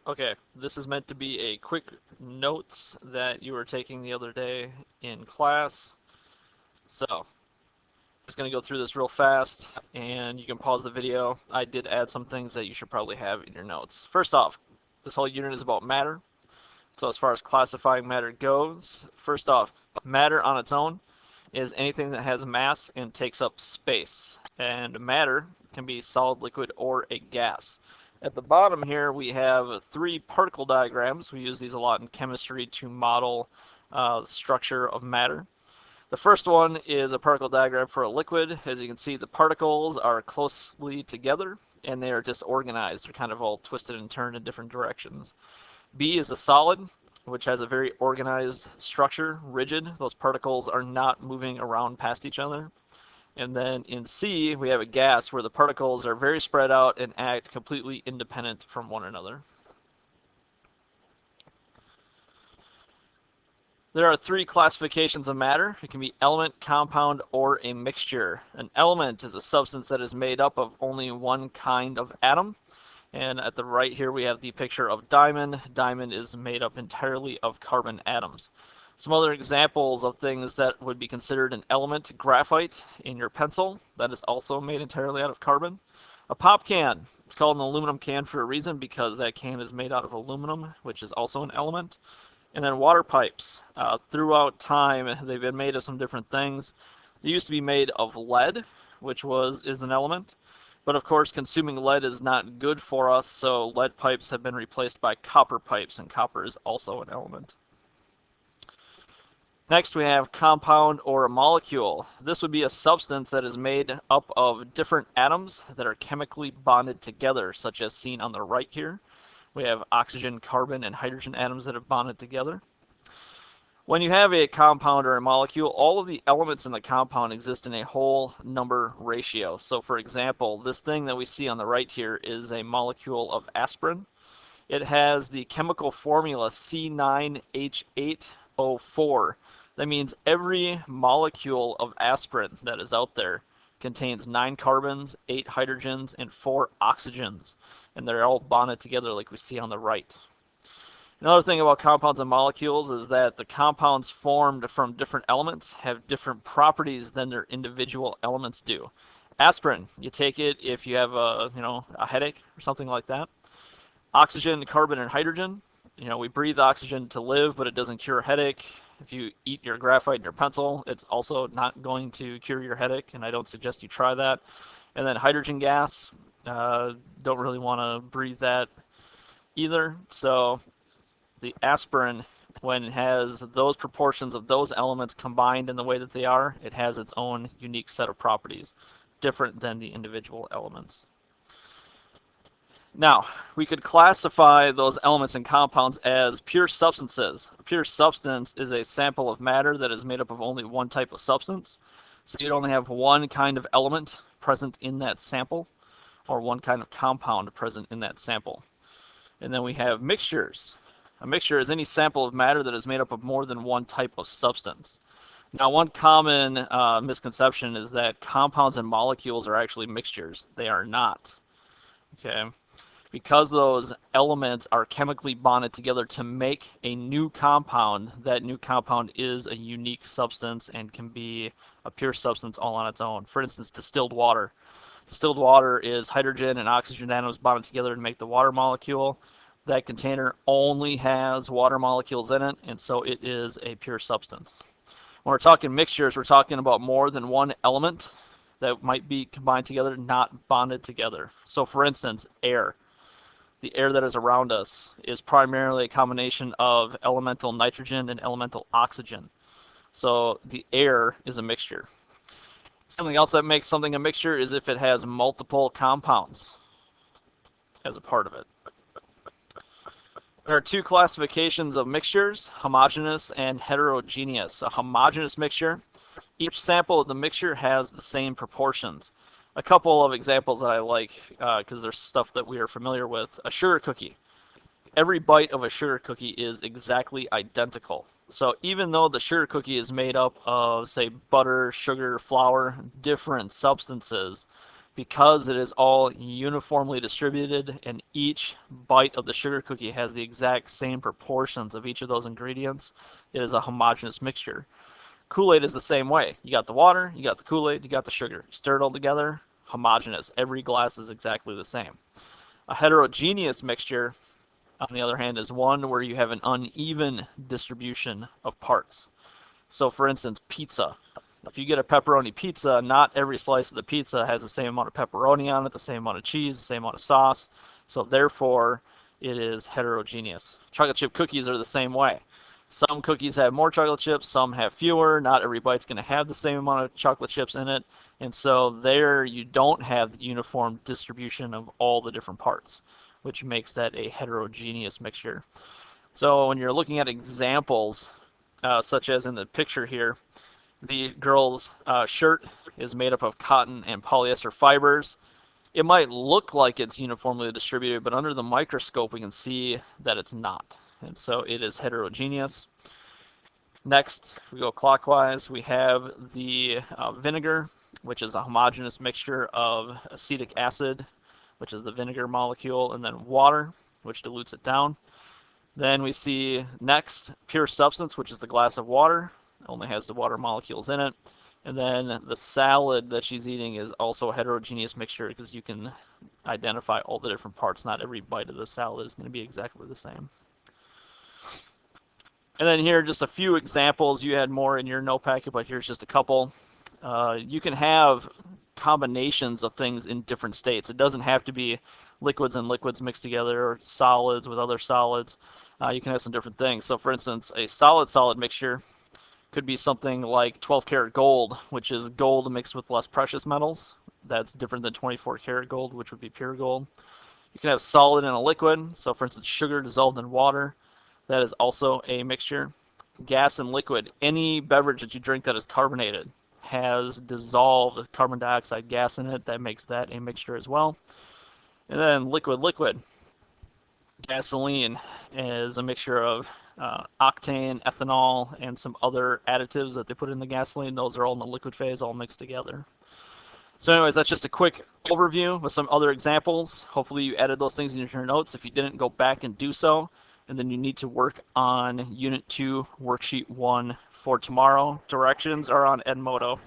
Okay, this is meant to be a quick notes that you were taking the other day in class. So, just going to go through this real fast, and you can pause the video. I did add some things that you should probably have in your notes. First off, this whole unit is about matter. So as far as classifying matter goes, first off, matter on its own is anything that has mass and takes up space. And matter can be solid, liquid, or a gas. At the bottom here, we have 3 particle diagrams. We use these a lot in chemistry to model the structure of matter. The first one is a particle diagram for a liquid. As you can see, the particles are closely together and they are disorganized. They're kind of all twisted and turned in different directions. B is a solid, which has a very organized structure, rigid. Those particles are not moving around past each other. And then in C, we have a gas where the particles are very spread out and act completely independent from one another. There are 3 classifications of matter. It can be element, compound, or a mixture. An element is a substance that is made up of only one kind of atom. And at the right here we have the picture of diamond. Diamond is made up entirely of carbon atoms. Some other examples of things that would be considered an element: graphite in your pencil, that is also made entirely out of carbon. A pop can, it's called an aluminum can for a reason, because that can is made out of aluminum, which is also an element. And then water pipes. Throughout time, they've been made of some different things. They used to be made of lead, which is an element. But of course, consuming lead is not good for us, so lead pipes have been replaced by copper pipes, and copper is also an element. Next, we have compound or a molecule. This would be a substance that is made up of different atoms that are chemically bonded together, such as seen on the right here. We have oxygen, carbon, and hydrogen atoms that have bonded together. When you have a compound or a molecule, all of the elements in the compound exist in a whole number ratio. So for example, this thing that we see on the right here is a molecule of aspirin. It has the chemical formula C9H8O4. That means every molecule of aspirin that is out there contains 9 carbons, 8 hydrogens, and 4 oxygens. And they're all bonded together like we see on the right. Another thing about compounds and molecules is that the compounds formed from different elements have different properties than their individual elements do. Aspirin, you take it if you have a headache or something like that. Oxygen, carbon, and hydrogen. We breathe oxygen to live, but it doesn't cure a headache. If you eat your graphite in your pencil, it's also not going to cure your headache, and I don't suggest you try that. And then hydrogen gas, don't really want to breathe that either. So the aspirin, when it has those proportions of those elements combined in the way that they are, it has its own unique set of properties, different than the individual elements. Now, we could classify those elements and compounds as pure substances. A pure substance is a sample of matter that is made up of only one type of substance. So you'd only have one kind of element present in that sample, or one kind of compound present in that sample. And then we have mixtures. A mixture is any sample of matter that is made up of more than one type of substance. Now, one common misconception is that compounds and molecules are actually mixtures. They are not. Okay? Because those elements are chemically bonded together to make a new compound, that new compound is a unique substance and can be a pure substance all on its own. For instance, distilled water. Distilled water is hydrogen and oxygen atoms bonded together to make the water molecule. That container only has water molecules in it, and so it is a pure substance. When we're talking mixtures, we're talking about more than one element that might be combined together, not bonded together. So for instance, air. The air that is around us is primarily a combination of elemental nitrogen and elemental oxygen. So the air is a mixture. Something else that makes something a mixture is if it has multiple compounds as a part of it. There are 2 classifications of mixtures, homogeneous and heterogeneous. A homogeneous mixture, each sample of the mixture has the same proportions. A couple of examples that I like, because there's stuff that we are familiar with. A sugar cookie. Every bite of a sugar cookie is exactly identical. So even though the sugar cookie is made up of, say, butter, sugar, flour, different substances, because it is all uniformly distributed and each bite of the sugar cookie has the exact same proportions of each of those ingredients, it is a homogeneous mixture. Kool-Aid is the same way. You got the water, you got the Kool-Aid, you got the sugar. Stir it all together, homogeneous. Every glass is exactly the same. A heterogeneous mixture, on the other hand, is one where you have an uneven distribution of parts. So for instance, pizza. If you get a pepperoni pizza, not every slice of the pizza has the same amount of pepperoni on it, the same amount of cheese, the same amount of sauce. So therefore, it is heterogeneous. Chocolate chip cookies are the same way. Some cookies have more chocolate chips, some have fewer. Not every bite's going to have the same amount of chocolate chips in it. And so there you don't have the uniform distribution of all the different parts, which makes that a heterogeneous mixture. So when you're looking at examples, such as in the picture here, the girl's shirt is made up of cotton and polyester fibers. It might look like it's uniformly distributed, but under the microscope we can see that it's not. And so it is heterogeneous. Next, if we go clockwise, we have the vinegar, which is a homogeneous mixture of acetic acid, which is the vinegar molecule, and then water, which dilutes it down. Then we see next pure substance, which is the glass of water. It only has the water molecules in it. And then the salad that she's eating is also a heterogeneous mixture because you can identify all the different parts. Not every bite of the salad is going to be exactly the same. And then here are just a few examples. You had more in your note packet, but here's just a couple. You can have combinations of things in different states. It doesn't have to be liquids and liquids mixed together or solids with other solids. You can have some different things. So for instance, a solid-solid mixture could be something like 12 karat gold, which is gold mixed with less precious metals. That's different than 24 karat gold, which would be pure gold. You can have solid and a liquid. So for instance, sugar dissolved in water. That is also a mixture. Gas and liquid. Any beverage that you drink that is carbonated has dissolved carbon dioxide gas in it. That makes that a mixture as well. And then liquid. Gasoline is a mixture of octane, ethanol, and some other additives that they put in the gasoline. Those are all in the liquid phase, all mixed together. So anyways, that's just a quick overview with some other examples. Hopefully you added those things into your notes. If you didn't, go back and do so. And then you need to work on Unit 2, Worksheet 1 for tomorrow. Directions are on Edmodo.